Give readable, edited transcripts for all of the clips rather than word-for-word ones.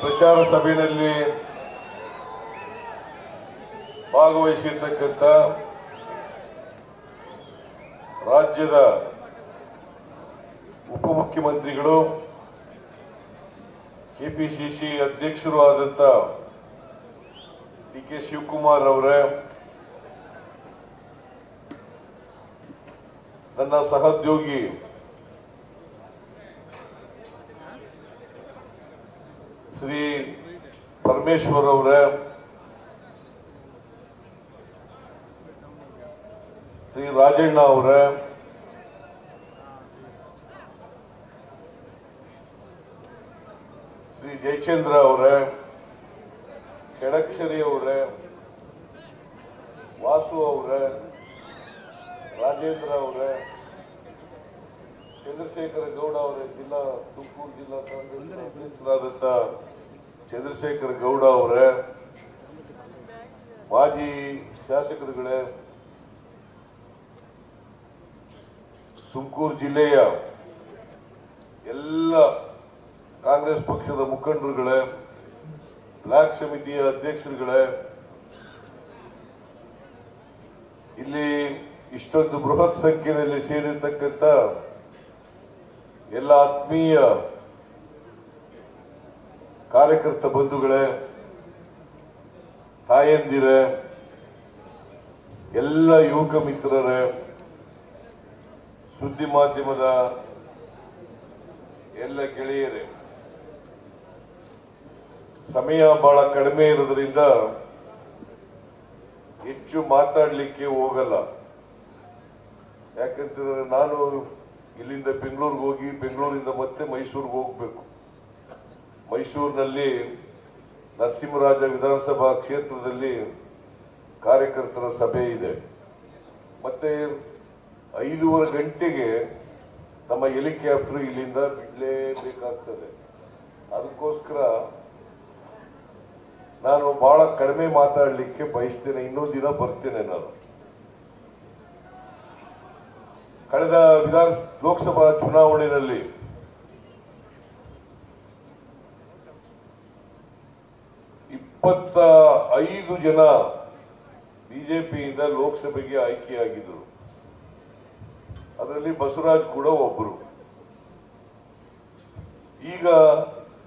ಪ್ರಚಾರ ಸಭೆಯಲ್ಲಿ ಭಾಗವಹಿಸಿರ್ತಕ್ಕಂಥ ರಾಜ್ಯದ ಉಪಮುಖ್ಯಮಂತ್ರಿಗಳು ಕೆಪಿಸಿಸಿ ಅಧ್ಯಕ್ಷರು ಆದಂತ ಡಿ.ಕೆ. ಶಿವಕುಮಾರ್ ಅವರೇ, ನನ್ನ ಸಹೋದ್ಯೋಗಿ ಶ್ರೀ ಪರಮೇಶ್ವರ್ ಅವರೇ, ಶ್ರೀ ರಾಜಣ್ಣ ಅವರೇ, ಶ್ರೀ ಜಯಚಂದ್ರ ಅವರೇ, ಷಡಕ್ಷರಿ ಅವರೇ, ವಾಸು ಅವರೇ, ರಾಜೇಂದ್ರ ಅವರೇ, ಚಂದ್ರಶೇಖರ ಗೌಡ ಅವರೇ, ತುಮಕೂರು ಜಿಲ್ಲಾ ಕಾಂಗ್ರೆಸ್ ಅಧ್ಯಕ್ಷರಾದಂಥ ಚಂದ್ರಶೇಖರ ಗೌಡ ಅವರೇ, ಮಾಜಿ ಶಾಸಕರುಗಳೇ, ತುಮಕೂರು ಜಿಲ್ಲೆಯ ಎಲ್ಲ ಕಾಂಗ್ರೆಸ್ ಪಕ್ಷದ ಮುಖಂಡರುಗಳೇ, ಬ್ಲಾಕ್ ಸಮಿತಿಯ ಅಧ್ಯಕ್ಷರುಗಳೇ, ಇಲ್ಲಿ ಇಷ್ಟೊಂದು ಬೃಹತ್ ಸಂಖ್ಯೆಯಲ್ಲಿ ಸೇರಿರ್ತಕ್ಕಂಥ ಎಲ್ಲ ಆತ್ಮೀಯ ಕಾರ್ಯಕರ್ತ ಬಂಧುಗಳೇ, ತಾಯಂದಿರೇ, ಎಲ್ಲ ಯುವಕ ಮಿತ್ರರೇ, ಸುದ್ದಿ ಮಾಧ್ಯಮದ ಎಲ್ಲ ಗೆಳೆಯರೇ, ಸಮಯ ಬಹಳ ಕಡಿಮೆ ಇರೋದ್ರಿಂದ ಹೆಚ್ಚು ಮಾತಾಡಲಿಕ್ಕೆ ಹೋಗಲ್ಲ. ಯಾಕಂತಂದ್ರೆ ನಾನು ಇಲ್ಲಿಂದ ಬೆಂಗಳೂರಿಗೆ ಹೋಗಿ ಬೆಂಗಳೂರಿಂದ ಮತ್ತೆ ಮೈಸೂರಿಗೆ ಹೋಗ್ಬೇಕು. ಮೈಸೂರಿನಲ್ಲಿ ನರಸಿಂಹರಾಜ ವಿಧಾನಸಭಾ ಕ್ಷೇತ್ರದಲ್ಲಿ ಕಾರ್ಯಕರ್ತರ ಸಭೆ ಇದೆ. ಮತ್ತೆ 5:30 ಗಂಟೆಗೆ ನಮ್ಮ ಹೆಲಿಕಾಪ್ಟರ್ ಇಲ್ಲಿಂದ ಬಿಡಲೇಬೇಕಾಗ್ತದೆ. ಅದಕ್ಕೋಸ್ಕರ ನಾನು ಬಹಳ ಕಡಿಮೆ ಮಾತಾಡಲಿಕ್ಕೆ ಬಯಸ್ತೇನೆ. ಇನ್ನೊಂದು ದಿನ ಬರ್ತೇನೆ. ನಾನು ಕಳೆದ ಲೋಕಸಭಾ ಚುನಾವಣೆಯಲ್ಲಿ ಐದು ಜನ ಬಿಜೆಪಿಯಿಂದ ಲೋಕಸಭೆಗೆ ಆಯ್ಕೆಯಾಗಿದ್ದರು. ಅದರಲ್ಲಿ ಬಸವರಾಜ್ ಕೂಡ ಒಬ್ಬರು. ಈಗ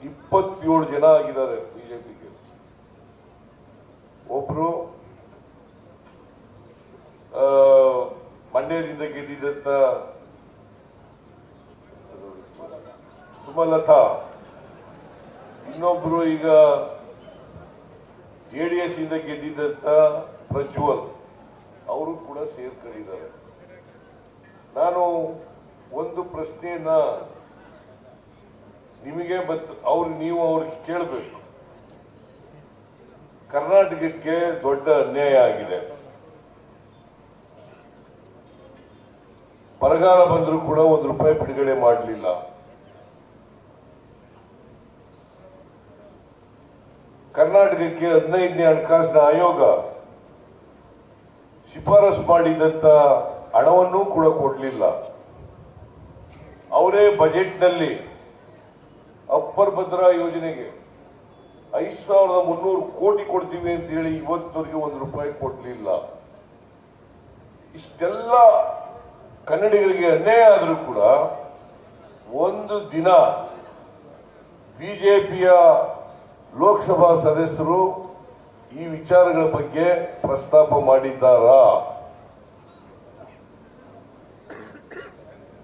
27 ಜನ ಆಗಿದ್ದಾರೆ ಬಿಜೆಪಿಗೆ. ಒಬ್ರು ಮಂಡ್ಯದಿಂದ ಗೆದ್ದಿದ್ದಂತ ಸುಮಲತಾ, ಇನ್ನೊಬ್ರು ಈಗ JDS ಇಂದ ಗೆದ್ದಿದ್ದಂತ ಪ್ರಜ್ವಲ್, ಅವರು ಕೂಡ ಸೇರ್ಕೊಂಡಿದ್ದಾರೆ. ನಾನು ಒಂದು ಪ್ರಶ್ನೆಯನ್ನ ನಿಮಗೆ ನೀವು ಅವ್ರಿಗೆ ಕೇಳಬೇಕು. ಕರ್ನಾಟಕಕ್ಕೆ ದೊಡ್ಡ ಅನ್ಯಾಯ ಆಗಿದೆ. ಬರಗಾಲ ಬಂದರೂ ಕೂಡ ₹1 ಬಿಡುಗಡೆ ಮಾಡಲಿಲ್ಲ. ಕರ್ನಾಟಕಕ್ಕೆ 15ನೇ ಹಣಕಾಸಿನ ಆಯೋಗ ಶಿಫಾರಸು ಮಾಡಿದಂತ ಹಣವನ್ನೂ ಕೂಡ ಕೊಡಲಿಲ್ಲ. ಅವರೇ ಬಜೆಟ್ನಲ್ಲಿ ಅಪ್ಪರ್ ಭದ್ರಾ ಯೋಜನೆಗೆ 5,300 ಕೋಟಿ ಕೊಡ್ತೀವಿ ಅಂತ ಹೇಳಿ ಇವತ್ತವರೆಗೆ ₹1 ಕೊಡಲಿಲ್ಲ. ಇಷ್ಟೆಲ್ಲ ಕನ್ನಡಿಗರಿಗೆ ಅನ್ಯಾಯ ಆದರೂ ಕೂಡ ಒಂದು ದಿನ ಬಿಜೆಪಿಯ ಲೋಕಸಭಾ ಸದಸ್ಯರು ಈ ವಿಚಾರಗಳ ಬಗ್ಗೆ ಪ್ರಸ್ತಾಪ ಮಾಡಿದ್ದಾರಾ?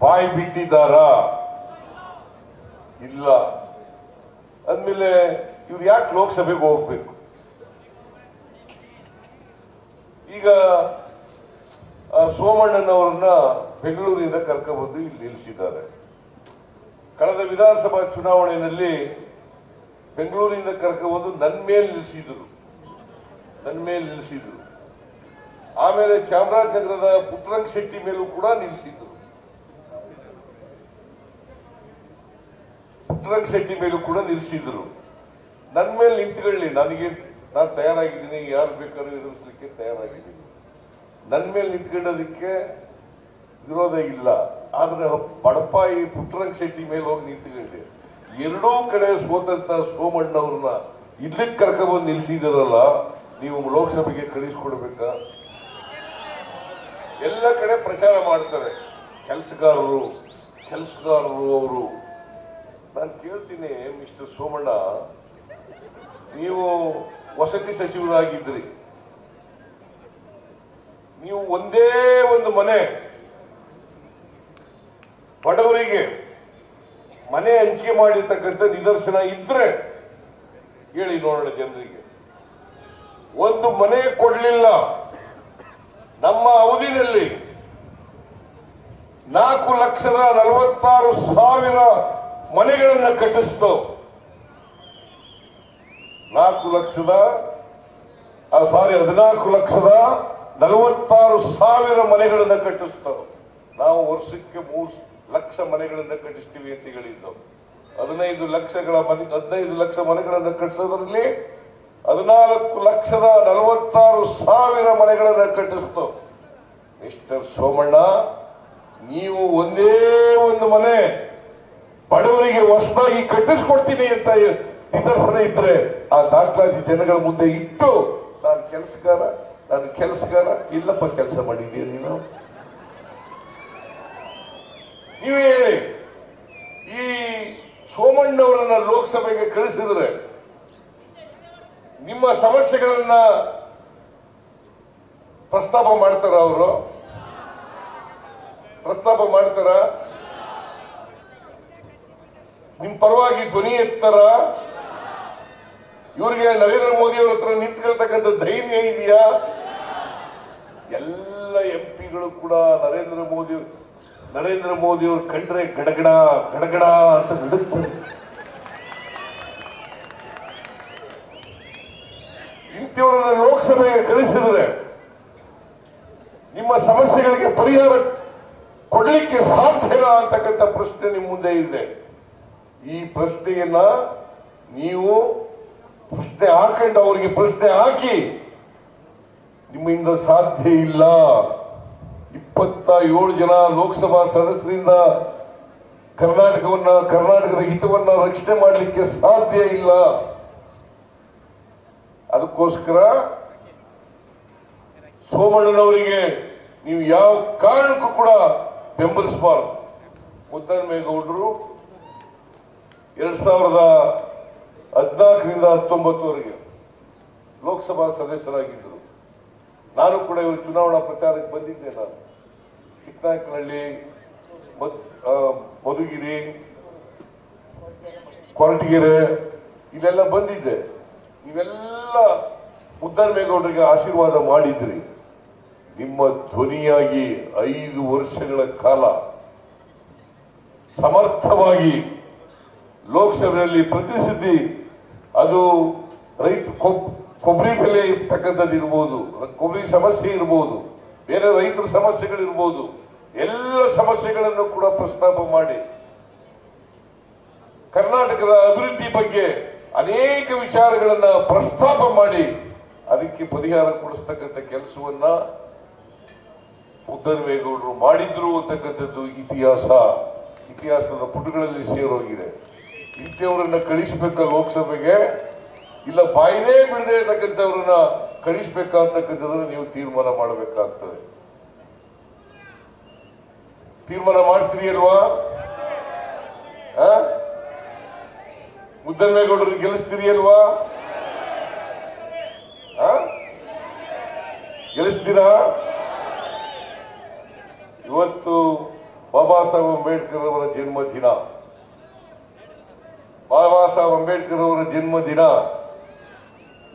ಬಾಯಿ ಬಿಟ್ಟಿದ್ದಾರಾ? ಇಲ್ಲ. ಅಂದಮೇಲೆ ಇವ್ರು ಯಾಕೆ ಲೋಕಸಭೆಗೆ ಹೋಗ್ಬೇಕು? ಈಗ ಸೋಮಣ್ಣನವರನ್ನ ಬೆಂಗಳೂರಿನಿಂದ ಕರ್ಕೊಂಡ್ಬಂದು ಇಲ್ಲಿ ನಿಲ್ಲಿಸಿದ್ದಾರೆ. ಕಳೆದ ವಿಧಾನಸಭಾ ಚುನಾವಣೆಯಲ್ಲಿ ಬೆಂಗಳೂರಿನಿಂದ ಕರ್ಕೊಂಡ್ಬಂದು ನನ್ನ ಮೇಲೆ ನಿಲ್ಲಿಸಿದ್ರು. ಆಮೇಲೆ ಚಾಮರಾಜನಗರದ ಪುಟ್ಟರಂಗ ಶೆಟ್ಟಿ ಮೇಲೂ ಕೂಡ ನಿಲ್ಲಿಸಿದ್ರು. ನನ್ನ ಮೇಲೆ ನಿಂತ್ಕೊಳ್ಳಿ, ನಾನು ತಯಾರಾಗಿದ್ದೀನಿ, ಯಾರು ಬೇಕಾದ್ರೂ ಎದುರಿಸಲಿಕ್ಕೆ ತಯಾರಾಗಿದ್ದೀನಿ. ನನ್ನ ಮೇಲೆ ನಿಂತ್ಕೊಳ್ಳೋದಕ್ಕೆ ವಿರೋಧ ಇಲ್ಲ. ಆದ್ರೆ ಬಡಪಾಯಿ ಪುಟ್ಟರಂಗ ಶೆಟ್ಟಿ ಮೇಲೆ ಹೋಗಿ ನಿಂತ್ಕೊಂಡೆ. ಎರಡೂ ಕಡೆ ಸೋತಂತ ಸೋಮಣ್ಣವ್ರನ್ನ ಇಲ್ಲಿಗೆ ಕರ್ಕೊಂಡ್ಬಂದು ನಿಲ್ಸಿದಿರಲ್ಲ, ನೀವು ಲೋಕಸಭೆಗೆ ಕಳಿಸ್ಕೊಡ್ಬೇಕಾ? ಎಲ್ಲ ಕಡೆ ಪ್ರಚಾರ ಮಾಡ್ತಾರೆ ಕೆಲಸಗಾರರು ಅವರು. ನಾನು ಕೇಳ್ತೀನಿ, ಮಿಸ್ಟರ್ ಸೋಮಣ್ಣ, ನೀವು ವಸತಿ ಸಚಿವರಾಗಿದ್ರಿ, ನೀವು ಒಂದೇ ಒಂದು ಮನೆ ಬಡವರಿಗೆ ಮನೆ ಹಂಚಿಕೆ ಮಾಡಿರ್ತಕ್ಕಂಥ ನಿದರ್ಶನ ಇದ್ರೆ ಹೇಳಿ ನೋಡೋಣ ಜನರಿಗೆ. ಒಂದು ಮನೆ ಕೊಡ್ಲಿಲ್ಲ. ನಮ್ಮ ಅವಧಿಯಲ್ಲಿ 4,46,000 ಮನೆಗಳನ್ನು ಕಟ್ಟಿಸ್ತು. 14,46,000 ಮನೆಗಳನ್ನು ಕಟ್ಟಿಸ್ತು. ನಾವು ವರ್ಷಕ್ಕೆ 3 ಲಕ್ಷ ಮನೆಗಳನ್ನು ಕಟ್ಟಿಸ್ತೀವಿ ಅಂತ ಹೇಳಿದ್ದು. 15 ಲಕ್ಷ ಮನೆಗಳನ್ನು ಕಟ್ಟಿಸೋದ್ರಲ್ಲಿ 14,46,000 ಮನೆಗಳನ್ನು ಕಟ್ಟಿಸ್ತು. ಮಿಸ್ಟರ್ ಸೋಮಣ್ಣ, ನೀವು ಒಂದೇ ಒಂದು ಮನೆ ಬಡವರಿಗೆ ಹೊಸದಾಗಿ ಕಟ್ಟಿಸ್ಕೊಡ್ತೀನಿ ಅಂತ ನಿದರ್ಶನ ಇದ್ರೆ ಆ ದಾಖಲಾತಿ ಜನಗಳ ಮುಂದೆ ಇಟ್ಟು ನಾನು ಕೆಲಸಗಾರ ಇಲ್ಲಪ್ಪ ಕೆಲಸ ಮಾಡಿದ್ದೀಯ ನೀನು. ನೀವೇ ಹೇಳಿ, ಈ ಸೋಮಣ್ಣವರನ್ನ ಲೋಕಸಭೆಗೆ ಕಳಿಸಿದ್ರೆ ನಿಮ್ಮ ಸಮಸ್ಯೆಗಳನ್ನ ಪ್ರಸ್ತಾಪ ಮಾಡ್ತಾರ? ಅವರು ಪ್ರಸ್ತಾಪ ಮಾಡ್ತಾರ? ನಿಮ್ ಪರವಾಗಿ ಧ್ವನಿ ಎತ್ತಾರ? ಇವರಿಗೆ ನರೇಂದ್ರ ಮೋದಿ ಅವರ ಹತ್ರ ನಿಂತ್ಕೊಳ್ತಕ್ಕಂಥ ಧೈರ್ಯ ಇದೆಯಾ? ಎಲ್ಲ ಎಂಪಿಗಳು ಕೂಡ ನರೇಂದ್ರ ಮೋದಿ ಅವರು ಕಂಡ್ರೆ ಗಡಗಡ ಅಂತ ನಡುತ್ತಾರೆ. ಇಂಥವರನ್ನ ಲೋಕಸಭೆಗೆ ಕಳಿಸಿದ್ರೆ ನಿಮ್ಮ ಸಮಸ್ಯೆಗಳಿಗೆ ಪರಿಹಾರ ಕೊಡಲಿಕ್ಕೆ ಸಾಧ್ಯನಾ ಅಂತಕ್ಕಂಥ ಪ್ರಶ್ನೆ ನಿಮ್ಮ ಮುಂದೆ ಇದೆ. ಈ ಪ್ರಶ್ನೆಯನ್ನ ನೀವು ಪ್ರಶ್ನೆ ಹಾಕೊಂಡು ಅವರಿಗೆ ಪ್ರಶ್ನೆ ಹಾಕಿ, ನಿಮ್ಮಿಂದ ಸಾಧ್ಯ ಇಲ್ಲ. 27 ಜನ ಲೋಕಸಭಾ ಸದಸ್ಯರಿಂದ ಕರ್ನಾಟಕದ ಹಿತವನ್ನ ರಕ್ಷಣೆ ಮಾಡಲಿಕ್ಕೆ ಸಾಧ್ಯ ಇಲ್ಲ. ಅದಕ್ಕೋಸ್ಕರ ಸೋಮಣ್ಣನವರಿಗೆ ನೀವು ಯಾವ ಕಾರಣಕ್ಕೂ ಕೂಡ ಬೆಂಬಲಿಸಬಾರದು. ಮುದ್ದನ್ಮೇಗೌಡರು 2014ರಿಂದ 19ವರೆಗೆ ಲೋಕಸಭಾ ಸದಸ್ಯರಾಗಿದ್ದರು. ನಾನು ಕೂಡ ಇವರು ಚುನಾವಣಾ ಪ್ರಚಾರಕ್ಕೆ ಬಂದಿದ್ದೆ. ನಾನು ಚಿಕ್ಕನಾಯಕನಹಳ್ಳಿ, ಮಧುಗಿರಿ, ಕೊರಟಗೆರೆ ಇಲ್ಲೆಲ್ಲ ಬಂದಿದ್ದೆ. ನೀವೆಲ್ಲ ಮುದ್ದನ್ಮೇಗೌಡರಿಗೆ ಆಶೀರ್ವಾದ ಮಾಡಿದ್ರಿ. ನಿಮ್ಮ ಧ್ವನಿಯಾಗಿ 5 ವರ್ಷಗಳ ಕಾಲ ಸಮರ್ಥವಾಗಿ ಲೋಕಸಭೆಯಲ್ಲಿ ಪ್ರತಿನಿಧಿಸಿ, ಅದು ರೈತ ಕೊಬ್ಬರಿ ಬೆಲೆ ಇರ್ತಕ್ಕಂಥದ್ದು ಇರ್ಬೋದು, ಕೊಬ್ಬರಿ ಸಮಸ್ಯೆ ಇರ್ಬೋದು, ಬೇರೆ ರೈತರ ಸಮಸ್ಯೆಗಳಿರ್ಬೋದು, ಎಲ್ಲ ಸಮಸ್ಯೆಗಳನ್ನು ಕೂಡ ಪ್ರಸ್ತಾಪ ಮಾಡಿ ಕರ್ನಾಟಕದ ಅಭಿವೃದ್ಧಿ ಬಗ್ಗೆ ಅನೇಕ ವಿಚಾರಗಳನ್ನ ಪ್ರಸ್ತಾಪ ಮಾಡಿ ಅದಕ್ಕೆ ಪರಿಹಾರ ಕೊಡಿಸ್ತಕ್ಕಂಥ ಕೆಲಸವನ್ನ ಮುದ್ದನ್ಮೇಗೌಡರು ಮಾಡಿದ್ರು ಅಂತಕ್ಕಂಥದ್ದು ಇತಿಹಾಸದ ಪುಟಗಳಲ್ಲಿ ಸೇರೋಗಿದೆ. ಇಂಥವರನ್ನ ಕಳಿಸಬೇಕ ಲೋಕಸಭೆಗೆ, ಇಲ್ಲ ಬಾಯಿನೇ ಬಿಡದೆ ಇರತಕ್ಕಂಥವ್ರನ್ನ ಕಳಿಸ್ಬೇಕಾ ಅಂತಕ್ಕಂಥದ್ದನ್ನು ನೀವು ತೀರ್ಮಾನ ಮಾಡಬೇಕಾಗ್ತದೆ. ತೀರ್ಮಾನ ಮಾಡ್ತೀರಿ ಅಲ್ವಾ? ಮುದ್ದನ್ಮೇಗೌಡರನ್ನು ಗೆಲ್ಲಿಸ್ತೀರಿ ಅಲ್ವಾ? ಗೆಲ್ಲಿಸ್ತೀರಾ? ಇವತ್ತು ಬಾಬಾ ಸಾಹೇಬ್ ಅಂಬೇಡ್ಕರ್ ಅವರ ಜನ್ಮದಿನ. ಬಾಬಾ ಸಾಹೇಬ್ ಅಂಬೇಡ್ಕರ್ ಅವರ ಜನ್ಮದಿನ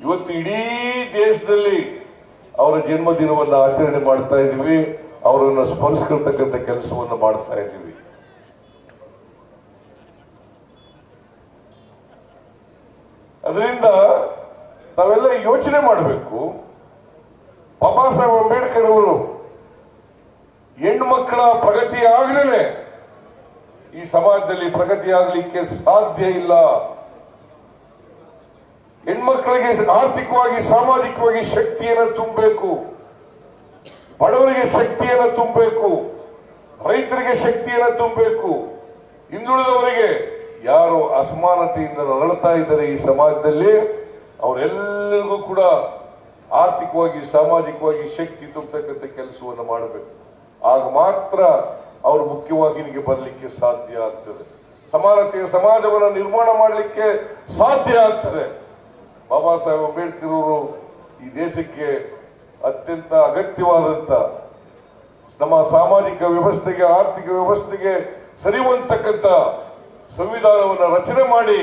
ಇವತ್ತು ಇಡೀ ದೇಶದಲ್ಲಿ ಅವರ ಜನ್ಮದಿನವನ್ನು ಆಚರಣೆ ಮಾಡ್ತಾ ಇದ್ದೀವಿ. ಅವರನ್ನು ಸ್ಮರಿಸ್ಕೊಳ್ತಕ್ಕಂಥ ಕೆಲಸವನ್ನು ಮಾಡ್ತಾ ಇದ್ದೀವಿ. ಅದರಿಂದ ತಾವೆಲ್ಲ ಯೋಚನೆ ಮಾಡಬೇಕು. ಬಾಬಾ ಸಾಹೇಬ್ ಅಂಬೇಡ್ಕರ್ ಅವರು ಹೆಣ್ಣು ಮಕ್ಕಳ ಪ್ರಗತಿ ಆಗಲೇ ಈ ಸಮಾಜದಲ್ಲಿ ಪ್ರಗತಿ ಆಗಲಿಕ್ಕೆ ಸಾಧ್ಯ ಇಲ್ಲ. ಹೆಣ್ಮಕ್ಕಳಿಗೆ ಆರ್ಥಿಕವಾಗಿ ಸಾಮಾಜಿಕವಾಗಿ ಶಕ್ತಿಯನ್ನು ತುಂಬಬೇಕು, ಬಡವರಿಗೆ ಶಕ್ತಿಯನ್ನು ತುಂಬಬೇಕು, ರೈತರಿಗೆ ಶಕ್ತಿಯನ್ನು ತುಂಬಬೇಕು, ಹಿಂದುಳಿದವರಿಗೆ ಯಾರು ಅಸಮಾನತೆಯಿಂದ ನರಳುತ್ತಾ ಇದ್ದಾರೆ ಈ ಸಮಾಜದಲ್ಲಿ ಅವರೆಲ್ಲರಿಗೂ ಕೂಡ ಆರ್ಥಿಕವಾಗಿ ಸಾಮಾಜಿಕವಾಗಿ ಶಕ್ತಿ ತುಂಬತಕ್ಕಂಥ ಕೆಲಸವನ್ನು ಮಾಡಬೇಕು. ಆಗ ಮಾತ್ರ ಅವರು ಮುಖ್ಯವಾಹಿನಿಗೆ ಬರಲಿಕ್ಕೆ ಸಾಧ್ಯ ಆಗ್ತದೆ. ಸಮಾನತೆಯ ಸಮಾಜವನ್ನು ನಿರ್ಮಾಣ ಮಾಡಲಿಕ್ಕೆ ಸಾಧ್ಯ ಆಗ್ತದೆ. ಬಾಬಾ ಸಾಹೇಬ್ ಅಂಬೇಡ್ಕರ್ ಅವರು ಈ ದೇಶಕ್ಕೆ ಅತ್ಯಂತ ಅಗತ್ಯವಾದಂತ ನಮ್ಮ ಸಾಮಾಜಿಕ ವ್ಯವಸ್ಥೆಗೆ ಆರ್ಥಿಕ ವ್ಯವಸ್ಥೆಗೆ ಸರಿಯುವಂತಕ್ಕಂಥ ಸಂವಿಧಾನವನ್ನು ರಚನೆ ಮಾಡಿ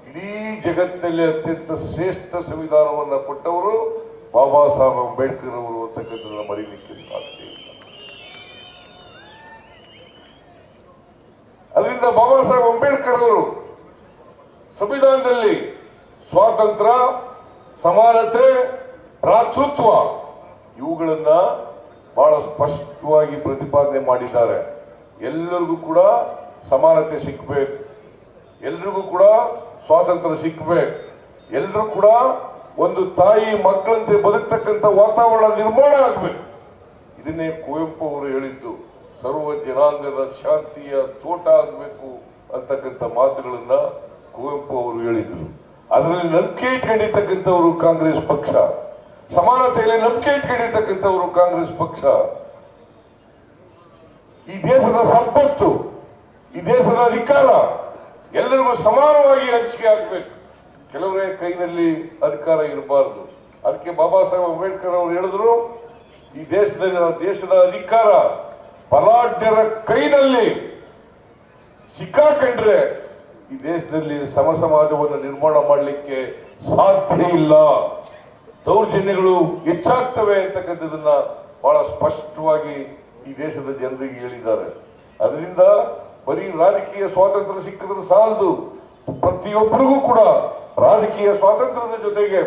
ಇಡೀ ಜಗತ್ತಿನಲ್ಲಿ ಅತ್ಯಂತ ಶ್ರೇಷ್ಠ ಸಂವಿಧಾನವನ್ನು ಕೊಟ್ಟವರು ಬಾಬಾ ಸಾಹೇಬ್ ಅಂಬೇಡ್ಕರ್ ಅವರು ಅಂತಕ್ಕಂಥದ್ದನ್ನು ಮರೀಲಿಕ್ಕೆ ಸಾಧ್ಯ ಇಲ್ಲ. ಅದರಿಂದ ಬಾಬಾ ಸಾಹೇಬ್ ಅಂಬೇಡ್ಕರ್ ಅವರು ಸಂವಿಧಾನದಲ್ಲಿ ಸ್ವಾತಂತ್ರ್ಯ, ಸಮಾನತೆ, ಭ್ರಾತೃತ್ವ ಇವುಗಳನ್ನ ಬಹಳ ಸ್ಪಷ್ಟವಾಗಿ ಪ್ರತಿಪಾದನೆ ಮಾಡಿದ್ದಾರೆ. ಎಲ್ಲರಿಗೂ ಕೂಡ ಸಮಾನತೆ ಸಿಕ್ಕಬೇಕು, ಎಲ್ರಿಗೂ ಕೂಡ ಸ್ವಾತಂತ್ರ್ಯ ಸಿಕ್ಕಬೇಕು, ಎಲ್ಲರೂ ಕೂಡ ಒಂದು ತಾಯಿ ಮಕ್ಕಳಂತೆ ಬದುಕ್ತಕ್ಕಂಥ ವಾತಾವರಣ ನಿರ್ಮಾಣ ಆಗಬೇಕು. ಇದನ್ನೇ ಕುವೆಂಪು ಅವರು ಹೇಳಿದ್ದು, ಸರ್ವ ಜನಾಂಗದ ಶಾಂತಿಯ ತೋಟ ಆಗಬೇಕು ಅಂತಕ್ಕಂಥ ಮಾತುಗಳನ್ನ ಕುವೆಂಪು ಅವರು ಹೇಳಿದ್ರು. ಅದರಲ್ಲಿ ನಂಬಿಕೆ ಇಟ್ಕೊಂಡಿರ್ತಕ್ಕಂಥವರು ಕಾಂಗ್ರೆಸ್ ಪಕ್ಷ, ಸಮಾನತೆಯಲ್ಲಿ ನಂಬಿಕೆ ಇಟ್ಕೊಂಡಿರ್ತಕ್ಕಂಥವರು ಕಾಂಗ್ರೆಸ್ ಪಕ್ಷ. ಈ ದೇಶದ ಸಂಪತ್ತು, ಈ ದೇಶದ ಅಧಿಕಾರ ಎಲ್ಲರಿಗೂ ಸಮಾನವಾಗಿ ಹಂಚಿಕೆ ಆಗಬೇಕು. ಕೆಲವರೇ ಕೈನಲ್ಲಿ ಅಧಿಕಾರ ಇರಬಾರದು. ಅದಕ್ಕೆ ಬಾಬಾ ಸಾಹೇಬ್ ಅಂಬೇಡ್ಕರ್ ಅವರು ಹೇಳಿದ್ರು, ಈ ದೇಶದ ಅಧಿಕಾರ ಬಲಾಢ್ಯರ ಕೈನಲ್ಲಿ ಸಿಕ್ಕಾಕೊಂಡ್ರೆ ಈ ದೇಶದಲ್ಲಿ ಸಮ ಸಮಾಜವನ್ನು ನಿರ್ಮಾಣ ಮಾಡಲಿಕ್ಕೆ ಸಾಧ್ಯ ಇಲ್ಲ, ದೌರ್ಜನ್ಯಗಳು ಹೆಚ್ಚಾಗ್ತವೆ ಅಂತಕ್ಕಂಥದನ್ನ ಬಹಳ ಸ್ಪಷ್ಟವಾಗಿ ಈ ದೇಶದ ಜನರಿಗೆ ಹೇಳಿದ್ದಾರೆ. ಅದರಿಂದ ಬರೀ ರಾಜಕೀಯ ಸ್ವಾತಂತ್ರ್ಯ ಸಿಕ್ಕಿದ್ರೆ ಸಾಲದು, ಪ್ರತಿಯೊಬ್ಬರಿಗೂ ಕೂಡ ರಾಜಕೀಯ ಸ್ವಾತಂತ್ರ್ಯದ ಜೊತೆಗೆ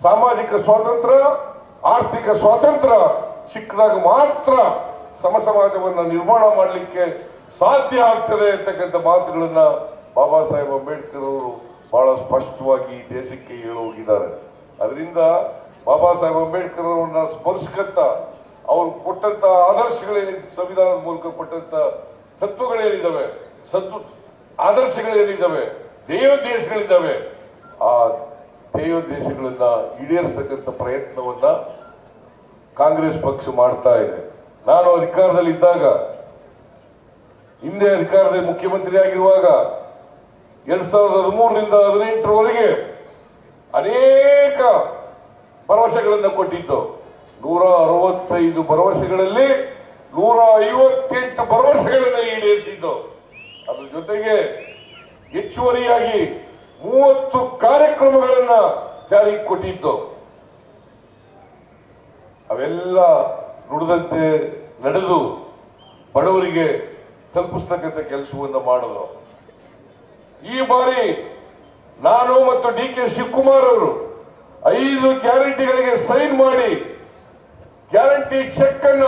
ಸಾಮಾಜಿಕ ಸ್ವಾತಂತ್ರ್ಯ, ಆರ್ಥಿಕ ಸ್ವಾತಂತ್ರ್ಯ ಸಿಕ್ಕಿದಾಗ ಮಾತ್ರ ಸಮ ಸಮಾಜವನ್ನು ನಿರ್ಮಾಣ ಮಾಡಲಿಕ್ಕೆ ಸಾಧ್ಯ ಆಗ್ತದೆ ಅಂತಕ್ಕಂಥ ಮಾತುಗಳನ್ನ ಬಾಬಾ ಸಾಹೇಬ್ ಅಂಬೇಡ್ಕರ್ ಅವರು ಬಹಳ ಸ್ಪಷ್ಟವಾಗಿ ದೇಶಕ್ಕೆ ಹೇಳೋಗಿದ್ದಾರೆ. ಅದರಿಂದ ಬಾಬಾ ಸಾಹೇಬ್ ಅಂಬೇಡ್ಕರ್ ಅವರನ್ನ ಸ್ಮರಿಸ್ಕಂತ ಅವರು ಕೊಟ್ಟಂತ ಆದರ್ಶಗಳೇನಿದೆ, ಸಂವಿಧಾನದ ಮೂಲಕ ಕೊಟ್ಟಂತ ತತ್ವಗಳೇನಿದ್ದಾವೆ, ಆದರ್ಶಗಳೇನಿದ್ದಾವೆ, ಧ್ಯೇಯೋದ್ದೇಶಗಳಿದ್ದಾವೆ, ಆ ಧ್ಯೇಯೋದ್ದೇಶಗಳನ್ನ ಈಡೇರಿಸತಕ್ಕಂಥ ಪ್ರಯತ್ನವನ್ನ ಕಾಂಗ್ರೆಸ್ ಪಕ್ಷ ಮಾಡ್ತಾ ಇದೆ. ನಾನು ಅಧಿಕಾರದಲ್ಲಿದ್ದಾಗ, ಹಿಂದೆ ಅಧಿಕಾರದಲ್ಲಿ ಮುಖ್ಯಮಂತ್ರಿ ಆಗಿರುವಾಗ 2013ರಿಂದ 2018ರವರೆಗೆ ಅನೇಕ ಭರವಸೆಗಳನ್ನು ಕೊಟ್ಟಿದ್ದು. 165 ಭರವಸೆಗಳಲ್ಲಿ 158 ಭರವಸೆಗಳನ್ನು ಈಡೇರಿಸಿದ್ದು. ಅದ್ರ ಜೊತೆಗೆ ಹೆಚ್ಚುವರಿಯಾಗಿ 30 ಕಾರ್ಯಕ್ರಮಗಳನ್ನ ಜಾರಿಗೆ ಕೊಟ್ಟಿದ್ದು. ಅವೆಲ್ಲ ನುಡಿದಂತೆ ನಡೆದು ಬಡವರಿಗೆ ತಲುಪಿಸ್ತಕ್ಕಂಥ ಕೆಲಸವನ್ನು ಮಾಡಲು ಈ ಬಾರಿ ನಾನು ಮತ್ತು ಡಿ ಕೆ ಶಿವಕುಮಾರ್ ಅವರು 5 ಗ್ಯಾರಂಟಿಗಳಿಗೆ ಸೈನ್ ಮಾಡಿ ಗ್ಯಾರಂಟಿ ಚೆಕ್ ಅನ್ನ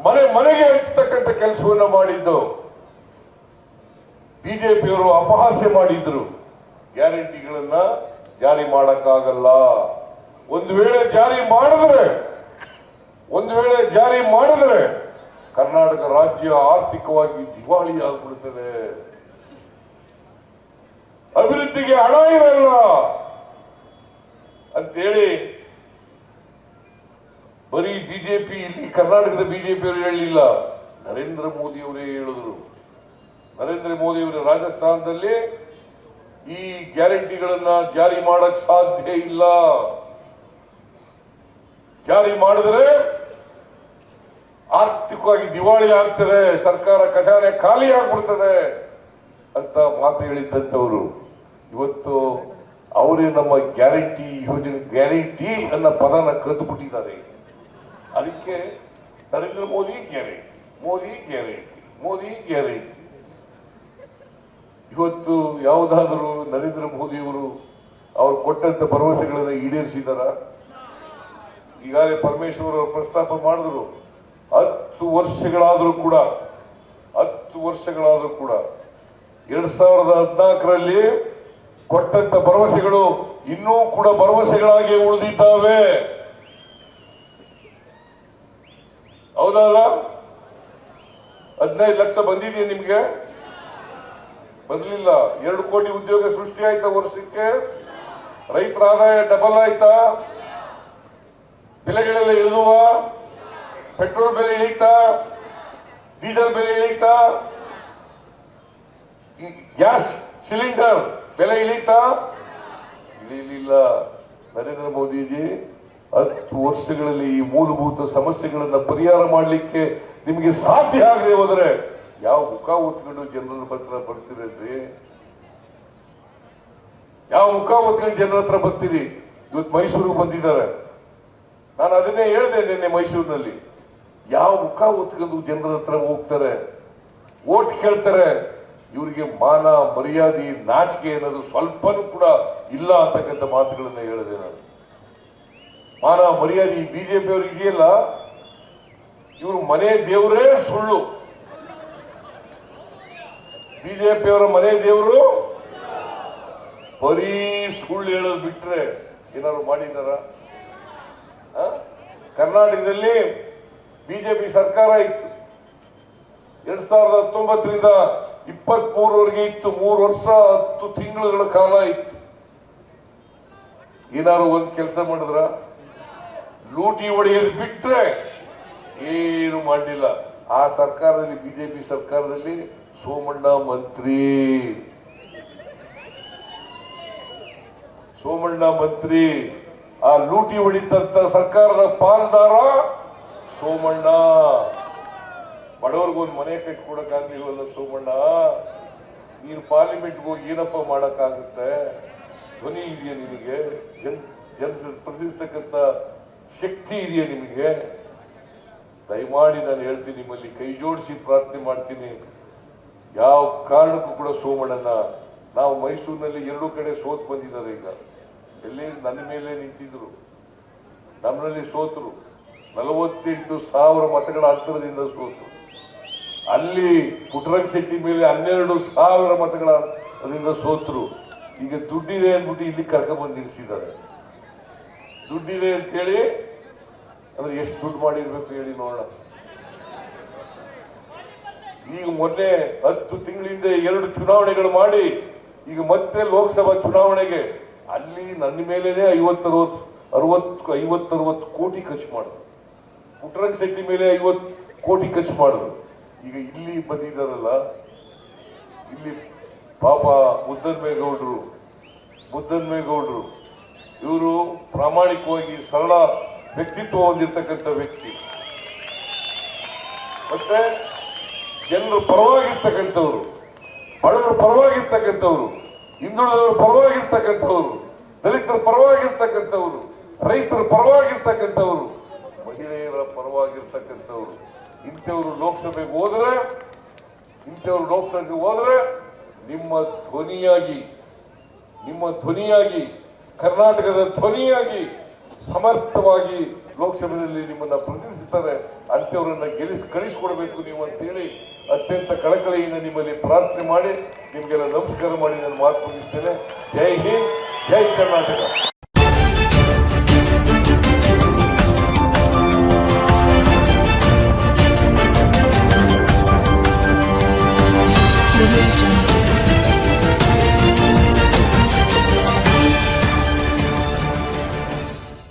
ಮನೆ ಮನೆಗೆ ಹಂಚತಕ್ಕಂಥ ಕೆಲಸವನ್ನು ಮಾಡಿದ್ದು. ಬಿಜೆಪಿಯವರು ಅಪಹಾಸ್ಯ ಮಾಡಿದ್ರು, ಗ್ಯಾರಂಟಿಗಳನ್ನ ಜಾರಿ ಮಾಡಕ್ಕಾಗಲ್ಲ, ಒಂದು ವೇಳೆ ಜಾರಿ ಮಾಡಿದ್ರೆ ಕರ್ನಾಟಕ ರಾಜ್ಯ ಆರ್ಥಿಕವಾಗಿ ದಿವಾಳಿ ಆಗ್ಬಿಡುತ್ತದೆ, ಅಭಿವೃದ್ಧಿಗೆ ಹಣ ಇರಲ್ಲ ಅಂತೇಳಿ ಬರೀ ಬಿಜೆಪಿ, ಇಲ್ಲಿ ಕರ್ನಾಟಕದ ಬಿಜೆಪಿಯವರು ಹೇಳಲಿಲ್ಲ, ನರೇಂದ್ರ ಮೋದಿ ಅವರೇ ಹೇಳಿದ್ರು. ನರೇಂದ್ರ ಮೋದಿ ಅವರು ರಾಜಸ್ಥಾನದಲ್ಲಿ ಈ ಗ್ಯಾರಂಟಿಗಳನ್ನ ಜಾರಿ ಮಾಡಕ್ ಸಾಧ್ಯ ಇಲ್ಲ, ಜಾರಿ ಮಾಡಿದ್ರೆ ಆರ್ಥಿಕವಾಗಿ ದಿವಾಳಿ ಆಗ್ತದೆ, ಸರ್ಕಾರ ಖಜಾನೆ ಖಾಲಿ ಆಗ್ಬಿಡ್ತದೆ ಅಂತ ಮಾತು ಹೇಳಿದ್ದಂಥವರು ಇವತ್ತು ಅವರೇ ನಮ್ಮ ಗ್ಯಾರಂಟಿ ಯೋಜನೆ, ಗ್ಯಾರಂಟಿ ಅನ್ನೋ ಪದನ ಕದ್ದು ಬಿಟ್ಟಿದ್ದಾರೆ. ಅದಕ್ಕೆ Narendra Modi guarantee, Modi guarantee, Modi guarantee. ಇವತ್ತು ಯಾವುದಾದರೂ ನರೇಂದ್ರ ಮೋದಿಯವರು ಅವ್ರು ಕೊಟ್ಟಂತ ಭರವಸೆಗಳನ್ನು ಈಡೇರಿಸಿದಾರ? ಈಗಾಗಲೇ ಪರಮೇಶ್ವರ್ ಅವರು ಪ್ರಸ್ತಾಪ ಮಾಡಿದ್ರು, 10 ವರ್ಷಗಳಾದರೂ ಕೂಡ 2014ರಲ್ಲಿ ಕೊಟ್ಟಂತ ಭರವಸೆಗಳು ಇನ್ನೂ ಕೂಡ ಭರವಸೆಗಳಾಗಿ ಉಳಿದಿದ್ದಾವೆ. ಹೌದಲ್ಲ? 15 ಲಕ್ಷ ಬಂದಿದೆಯಾ ನಿಮ್ಗೆ? ಬರಲಿಲ್ಲ. 2 ಕೋಟಿ ಉದ್ಯೋಗ ಸೃಷ್ಟಿ ಆಯ್ತಾ ವರ್ಷಕ್ಕೆ? ರೈತರ ಆದಾಯ ಡಬಲ್ ಆಯ್ತಾ? ಬೆಲೆಗಳೆಲ್ಲ ಇಳಿದುವ? ಪೆಟ್ರೋಲ್ ಬೆಲೆ ಇಳೀತಾ? ಡೀಸೆಲ್ ಬೆಲೆ ಇಳೀತಾ? ಗ್ಯಾಸ್ ಸಿಲಿಂಡರ್ ಬೆಲೆ ಇಳೀತಾ? ಇಳಿಲಿಲ್ಲ. ನರೇಂದ್ರ ಮೋದಿಜಿ 10 ವರ್ಷಗಳಲ್ಲಿ ಈ ಮೂಲಭೂತ ಸಮಸ್ಯೆಗಳನ್ನ ಪರಿಹಾರ ಮಾಡಲಿಕ್ಕೆ ನಿಮಗೆ ಸಾಧ್ಯ ಆಗದೆ ಹೋದರೆ ಯಾವ ಮುಖ ಹೊತ್ಕೊಂಡು ಜನರ ಹತ್ರ ಬರ್ತೀರಲ್ರಿ? ಯಾವ ಮುಖ ಹೊತ್ಕೊಂಡು ಜನರ ಹತ್ರ ಬರ್ತೀರಿ? ಇವತ್ತು ಮೈಸೂರಿಗೆ ಬಂದಿದ್ದಾರೆ. ನಾನು ಅದನ್ನೇ ಹೇಳಿದೆ ನಿನ್ನೆ ಮೈಸೂರಿನಲ್ಲಿ. ಯಾವ ಮುಖ ಹೊತ್ಕೊಂಡು ಜನರ ಹತ್ರ ಹೋಗ್ತಾರೆ, ಓಟ್ ಕೇಳ್ತಾರೆ? ಇವರಿಗೆ ಮಾನ ಮರ್ಯಾದೆ ನಾಚಿಕೆ ಅನ್ನೋದು ಸ್ವಲ್ಪನೂ ಕೂಡ ಇಲ್ಲ ಅಂತಕ್ಕಂಥ ಮಾತುಗಳನ್ನ ಹೇಳಿದೆ ನಾನು. ಮಾನ ಮರ್ಯಾದೆ ಈ ಬಿಜೆಪಿ ಅವರು ಇದೆಯಲ್ಲ, ಇವರು ಮನೆ ದೇವರೇ ಸುಳ್ಳು. ಬಿಜೆಪಿ ಅವರ ಮನೆ ದೇವರು ಬರೀ ಸುಳ್ಳು ಹೇಳೋದು ಬಿಟ್ರೆ ಏನಾದ್ರು ಮಾಡಿದಾರ? ಕರ್ನಾಟಕದಲ್ಲಿ ಬಿಜೆಪಿ ಸರ್ಕಾರ ಇತ್ತು. 2019ರಿಂದ 23ವರೆಗೆ ಇತ್ತು. 3 ವರ್ಷ 10 ತಿಂಗಳ ಕಾಲ ಇತ್ತು. ಏನಾದ್ರು ಒಂದು ಕೆಲಸ ಮಾಡಿದ್ರ? ಲೂಟಿ ಹೊಡೆಯೋದು ಬಿಟ್ರೆ ಏನು ಮಾಡಲಿಲ್ಲ. ಆ ಸರ್ಕಾರದಲ್ಲಿ, ಬಿಜೆಪಿ ಸರ್ಕಾರದಲ್ಲಿ ಸೋಮಣ್ಣ ಮಂತ್ರಿ. ಆ ಲೂಟಿ ಹೊಡಿತಂತ ಸರ್ಕಾರದ ಪಾಲ್ದಾರ ಸೋಮಣ್ಣ. ಬಡವರಿಗೊಂದು ಮನೆ ಕಟ್ಟಿಕೊಡಕ್ಕಾಗ್ಲಿಲ್ವಲ್ಲ ಸೋಮಣ್ಣ? ನೀನು ಪಾರ್ಲಿಮೆಂಟ್ಗೆ ಹೋಗಿ ಏನಪ್ಪ ಮಾಡಕ್ಕಾಗುತ್ತೆ? ಧ್ವನಿ ಇದೆಯಾ ನಿನಗೆ? ಜನರು ಪ್ರತಿನಿಧಿಸ್ತಕ್ಕಂಥ ಶಕ್ತಿ ಇದೆಯಾ ನಿಮಗೆ? ದಯಮಾಡಿ ನಾನು ಹೇಳ್ತೀನಿ, ನಿಮ್ಮಲ್ಲಿ ಕೈ ಜೋಡಿಸಿ ಪ್ರಾರ್ಥನೆ ಮಾಡ್ತೀನಿ, ಯಾವ ಕಾರಣಕ್ಕೂ ಕೂಡ ಸೋಮಣ್ಣನ, ನಾವು ಮೈಸೂರಿನಲ್ಲಿ 2 ಕಡೆ ಸೋತ್ ಬಂದಿದ್ದಾರೆ. ಈಗ ಎಲ್ಲಿ ನನ್ನ ಮೇಲೆ ನಿಂತಿದ್ರು, ನಮ್ಮಲ್ಲಿ ಸೋತರು. 48,000 ಮತಗಳ ಅಂತರದಿಂದ ಸೋತರು. ಅಲ್ಲಿ ಪುಟ್ಟರಂಗಶೆಟ್ಟಿ ಮೇಲೆ 12,000 ಮತಗಳ ಅದರಿಂದ ಸೋತರು. ಈಗ ದುಡ್ಡಿದೆ ಅಂದ್ಬಿಟ್ಟು ಇಲ್ಲಿ ಕರ್ಕೊಂಡ್ಬಂದು ನಿಲ್ಲಿಸಿದ್ದಾರೆ. ದುಡ್ಡಿದೆ ಅಂತೇಳಿ ಅಂದ್ರೆ ಎಷ್ಟು ದುಡ್ಡು ಮಾಡಿರ್ಬೇಕು ಹೇಳಿ ನೋಡೋಣ. ಈಗ ಮೊನ್ನೆ 10 ತಿಂಗಳಿಂದ 2 ಚುನಾವಣೆಗಳು ಮಾಡಿ ಈಗ ಮತ್ತೆ ಲೋಕಸಭಾ ಚುನಾವಣೆಗೆ ಅಲ್ಲಿ ನನ್ನ ಮೇಲೇನೆ 50-60 ಕೋಟಿ ಖರ್ಚು ಮಾಡಿದ್ರು. ಪುಟ್ಟರಂಗಶೆಟ್ಟಿ ಮೇಲೆ 50 ಕೋಟಿ ಖರ್ಚು ಮಾಡಿದ್ರು. ಈಗ ಇಲ್ಲಿ ಬಂದಿದ್ದಾರಲ್ಲ, ಇಲ್ಲಿ ಪಾಪ ಮುದ್ದನ್ಮೇಗೌಡರು ಇವರು ಪ್ರಾಮಾಣಿಕವಾಗಿ ಸರಳ ವ್ಯಕ್ತಿತ್ವ ಹೊಂದಿರತಕ್ಕಂಥ ವ್ಯಕ್ತಿ, ಮತ್ತೆ ಜನರ ಪರವಾಗಿರ್ತಕ್ಕಂಥವ್ರು, ಬಡವರ ಪರವಾಗಿರ್ತಕ್ಕಂಥವ್ರು, ಹಿಂದುಳಿದವರ ಪರವಾಗಿರ್ತಕ್ಕಂಥವ್ರು, ದಲಿತರ ಪರವಾಗಿರ್ತಕ್ಕಂಥವ್ರು, ರೈತರ ಪರವಾಗಿರ್ತಕ್ಕಂಥವ್ರು, ಮಹಿಳೆಯರ ಪರವಾಗಿರ್ತಕ್ಕಂಥವ್ರು. ಇಂಥವ್ರು ಲೋಕಸಭೆಗೆ ಹೋದ್ರೆ ನಿಮ್ಮ ಧ್ವನಿಯಾಗಿ ಕರ್ನಾಟಕದ ಧ್ವನಿಯಾಗಿ ಸಮರ್ಥವಾಗಿ ಲೋಕಸಭೆಯಲ್ಲಿ ನಿಮ್ಮನ್ನ ಪ್ರತಿನಿಧಿಸುತ್ತಾರೆ. ಅಂಥವ್ರನ್ನ ಕಳಿಸ್ಕೊಡ್ಬೇಕು ನೀವು ಅಂತೇಳಿ ಅತ್ಯಂತ ಕಳಕಳಿಯಿಂದ ನಿಮ್ಮಲ್ಲಿ ಪ್ರಾರ್ಥನೆ ಮಾಡಿ ನಿಮಗೆಲ್ಲ ನಮಸ್ಕಾರ ಮಾಡಿ ನಾನು ಮಾತು ಮುಗಿಸ್ತೇನೆ. ಜೈ ಹಿಂದ್, ಜೈ ಕರ್ನಾಟಕ.